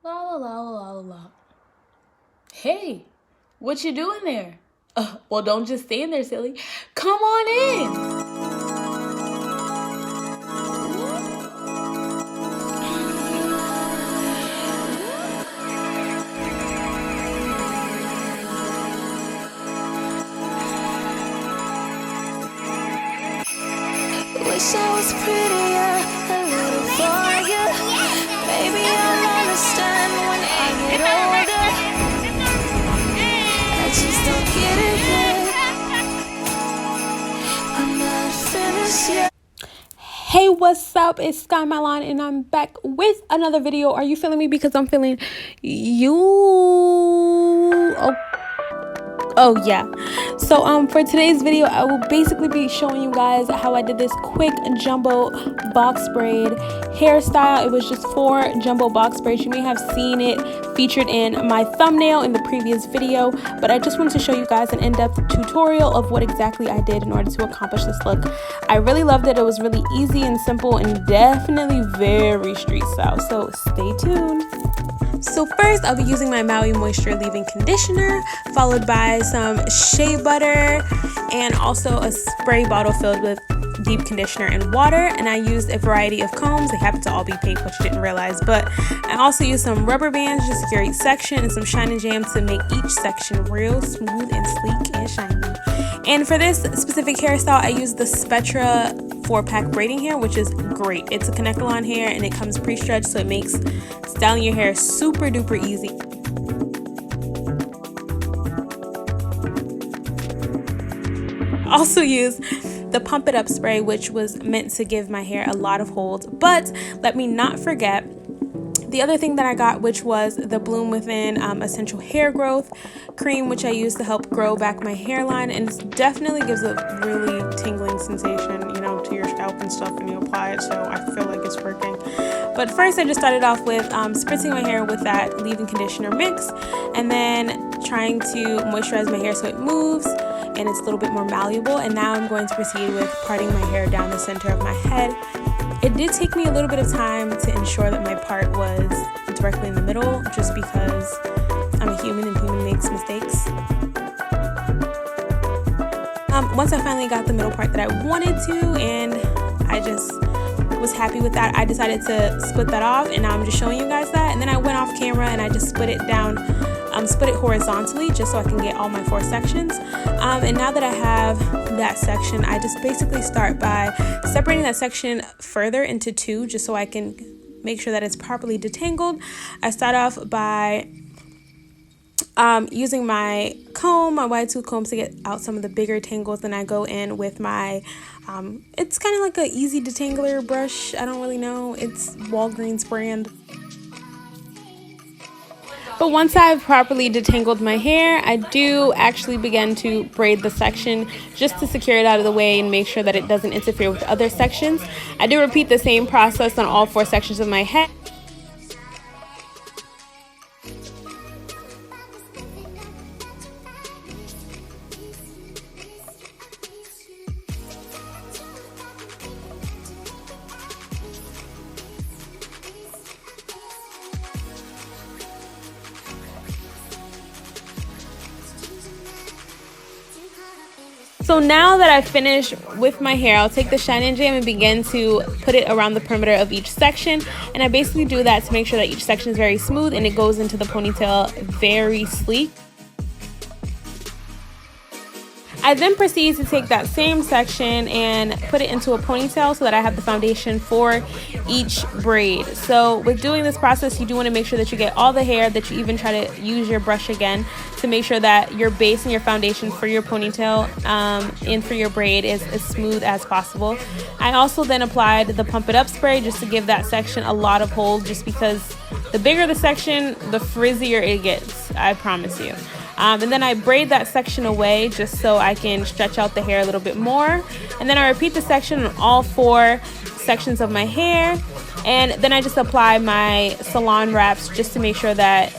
La la la la la la. Hey, what you doing there? Well, don't just stand there, silly. Come on in. Wish I was prettier, a little for you. Maybe I'll understand when I get older. I just don't get it yet. I'm not finished yet. Hey, what's up? It's Sky Mylann and I'm back with another video. Are you feeling me? Because I'm feeling you. Oh yeah. So for today's video, I will basically be showing you guys how I did this quick jumbo box braid hairstyle. It was just 4 jumbo box braids. You may have seen it featured in my thumbnail in the previous video, but I just wanted to show you guys an in-depth tutorial of what exactly I did in order to accomplish this look. I really loved it. It was really easy and simple and definitely very street style, so stay tuned. So first, I'll be using my Maui Moisture Leave-In Conditioner, followed by some shea butter, and also a spray bottle filled with deep conditioner and water. And I used a variety of combs. They happen to all be pink, which you didn't realize. But I also used some rubber bands to secure each section and some Shine and Jam to make each section real smooth and sleek and shiny. And for this specific hairstyle, I used the Spectra 4-pack braiding hair, which is great. It's a connect-along hair and it comes pre-stretched, so it makes styling your hair super duper easy. Also use the Pump It Up spray, which was meant to give my hair a lot of hold. But let me not forget the other thing that I got, which was the Bloom Within Essential Hair Growth Cream, which I used to help grow back my hairline, and it definitely gives a really tingling sensation, you know, to your scalp and stuff when you apply it, so I feel like it's working. But first I just started off with spritzing my hair with that leave-in conditioner mix, and then trying to moisturize my hair so it moves and it's a little bit more malleable. And now I'm going to proceed with parting my hair down the center of my head. It did take me a little bit of time to ensure that my part was directly in the middle, just because I'm a human and human makes mistakes. Once I finally got the middle part that I wanted to, and I just was happy with that, I decided to split that off, and now I'm just showing you guys that. And then I went off camera and I just split it down, split it horizontally, just so I can get all my 4 sections. And now that I have that section, I just basically start by separating that section further into 2, just so I can make sure that it's properly detangled. I start off by using my comb, my wide tooth comb, to get out some of the bigger tangles. Then I go in with my it's kind of like an easy detangler brush. I don't really know, it's Walgreens brand. But once I've properly detangled my hair, I do actually begin to braid the section just to secure it out of the way and make sure that it doesn't interfere with other sections. I do repeat the same process on all 4 sections of my head. So now that I've finished with my hair, I'll take the Shine and Jam and begin to put it around the perimeter of each section. And I basically do that to make sure that each section is very smooth and it goes into the ponytail very sleek. I then proceed to take that same section and put it into a ponytail so that I have the foundation for each braid. So with doing this process, you do want to make sure that you get all the hair, that you even try to use your brush again to make sure that your base and your foundation for your ponytail and for your braid is as smooth as possible. I also then applied the Pump It Up spray just to give that section a lot of hold, just because the bigger the section, the frizzier it gets, I promise you. And then I braid that section away just so I can stretch out the hair a little bit more. And then I repeat the section on all 4 sections of my hair. And then I just apply my salon wraps just to make sure that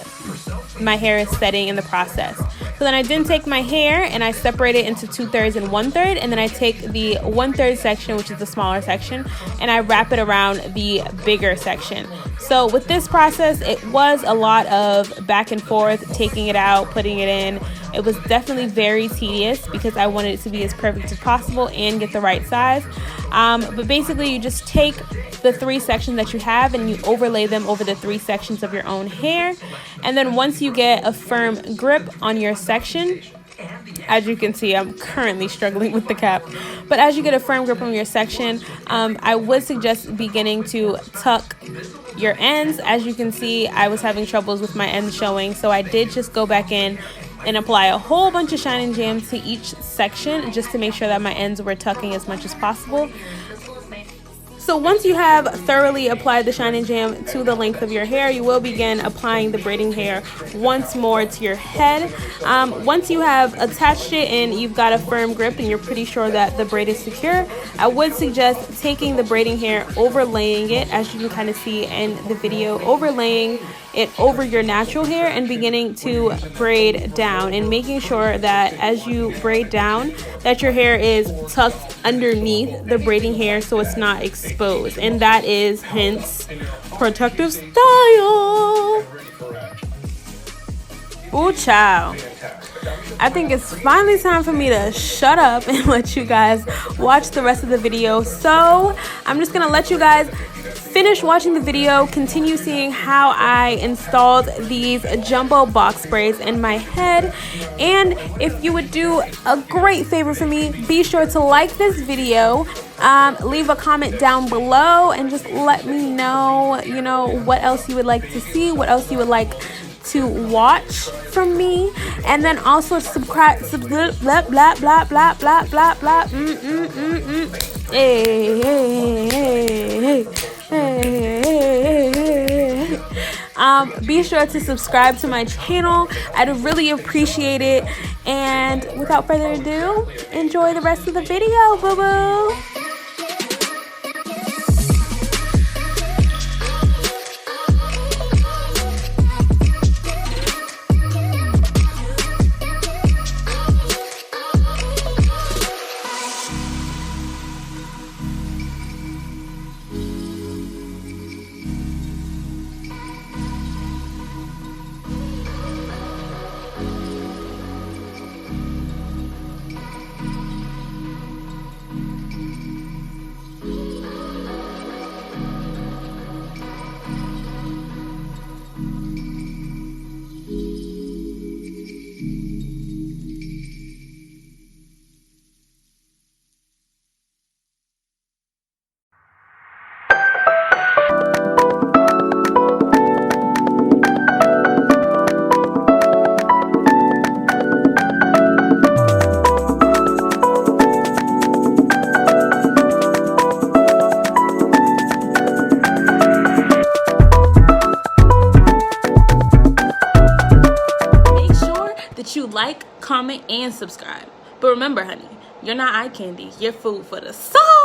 my hair is setting in the process. So then I then take my hair and I separate it into 2/3 and 1/3, and then I take the 1/3 section, which is the smaller section, and I wrap it around the bigger section. So with this process, it was a lot of back and forth, taking it out, putting it in. It was definitely very tedious because I wanted it to be as perfect as possible and get the right size. But basically, you just take the 3 sections that you have and you overlay them over the 3 sections of your own hair. And then once you get a firm grip on your section, as you can see, I'm currently struggling with the cap, but as you get a firm grip on your section, I would suggest beginning to tuck your ends. As you can see, I was having troubles with my ends showing, so I did just go back in and apply a whole bunch of Shine and Jam to each section just to make sure that my ends were tucking as much as possible. So once you have thoroughly applied the Shine and Jam to the length of your hair, you will begin applying the braiding hair once more to your head. Once you have attached it and you've got a firm grip and you're pretty sure that the braid is secure, I would suggest taking the braiding hair, overlaying it, as you can kind of see in the video, overlaying it over your natural hair and beginning to braid down, and making sure that as you braid down that your hair is tucked underneath the braiding hair so it's not exposed, and that is hence protective style. Ooh, child. I think it's finally time for me to shut up and let you guys watch the rest of the video. So I'm just gonna let you guys finish watching the video, continue seeing how I installed these jumbo box braids in my head. And if you would do a great favor for me, be sure to like this video, leave a comment down below, and just let me know, you know, what else you would like to see, what else you would like to watch from me. And then also subscribe, blah blah blah blah blah blah blah blah. Hey, hey, hey, hey. Be sure to subscribe to my channel. I'd really appreciate it. And without further ado, enjoy the rest of the video, boo-boo. Like, comment, and subscribe. But remember, honey, you're not eye candy. You're food for the soul.